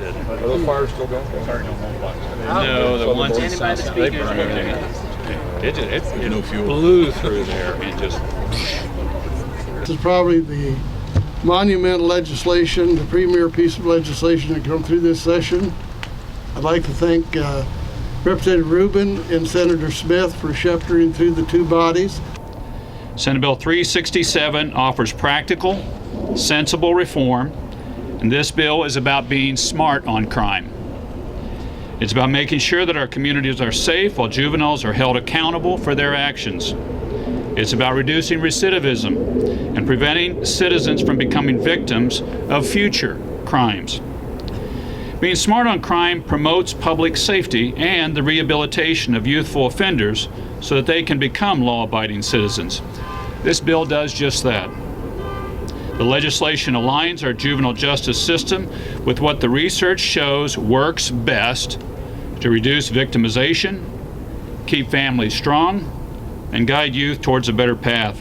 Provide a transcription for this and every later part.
it did. Are those fires still going? No, the ones inside they burned everything. It blew through there and just. This is probably the monumental legislation, the premier piece of legislation that come through this session. I'd like to thank Representative Rubin and Senator Smith for shepherding through the two bodies. Senate Bill 367 offers practical, sensible reform, and this bill is about being smart on crime. It's about making sure that our communities are safe while juveniles are held accountable for their actions. It's about reducing recidivism and preventing citizens from becoming victims of future crimes. Being smart on crime promotes public safety and the rehabilitation of youthful offenders so that they can become law-abiding citizens. This bill does just that. The legislation aligns our juvenile justice system with what the research shows works best to reduce victimization, keep families strong, and guide youth towards a better path.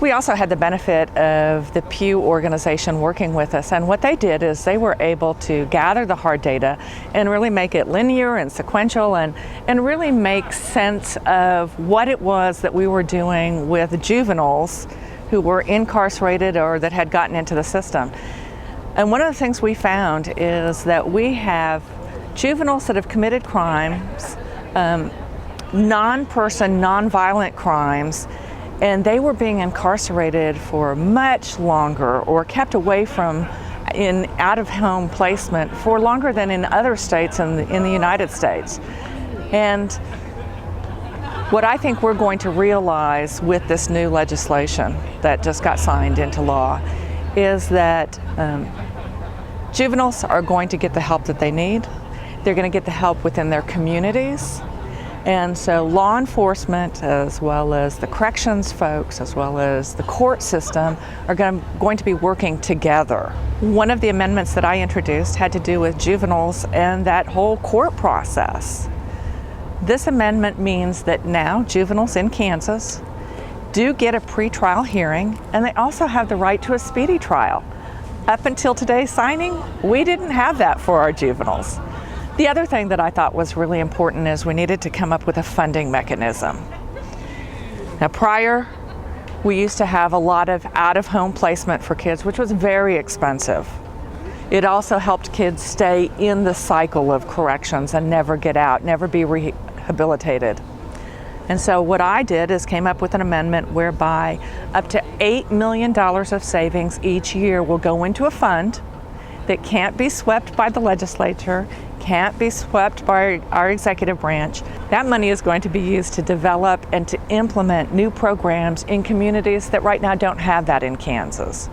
We also had the benefit of the Pew organization working with us, and what they did is they were able to gather the hard data and really make it linear and sequential and really make sense of what it was that we were doing with juveniles who were incarcerated or that had gotten into the system. And one of the things we found is that we have juveniles that have committed crimes, non-person, non-violent crimes, and they were being incarcerated for much longer or kept away from in out-of-home placement for longer than in other states in the United States. And what I think we're going to realize with this new legislation that just got signed into law is that juveniles are going to get the help that they need. They're going to get the help within their communities. And so law enforcement, as well as the corrections folks, as well as the court system, are going to be working together. One of the amendments that I introduced had to do with juveniles and that whole court process. This amendment means that now juveniles in Kansas do get a pretrial hearing, and they also have the right to a speedy trial. Up until today's signing, we didn't have that for our juveniles. The other thing that I thought was really important is we needed to come up with a funding mechanism. Now prior, we used to have a lot of out-of-home placement for kids, which was very expensive. It also helped kids stay in the cycle of corrections and never get out, never be rehabilitated. And so what I did is came up with an amendment whereby up to $8 million of savings each year will go into a fund that can't be swept by the legislature, can't be swept by our executive branch. That money is going to be used to develop and to implement new programs in communities that right now don't have that in Kansas.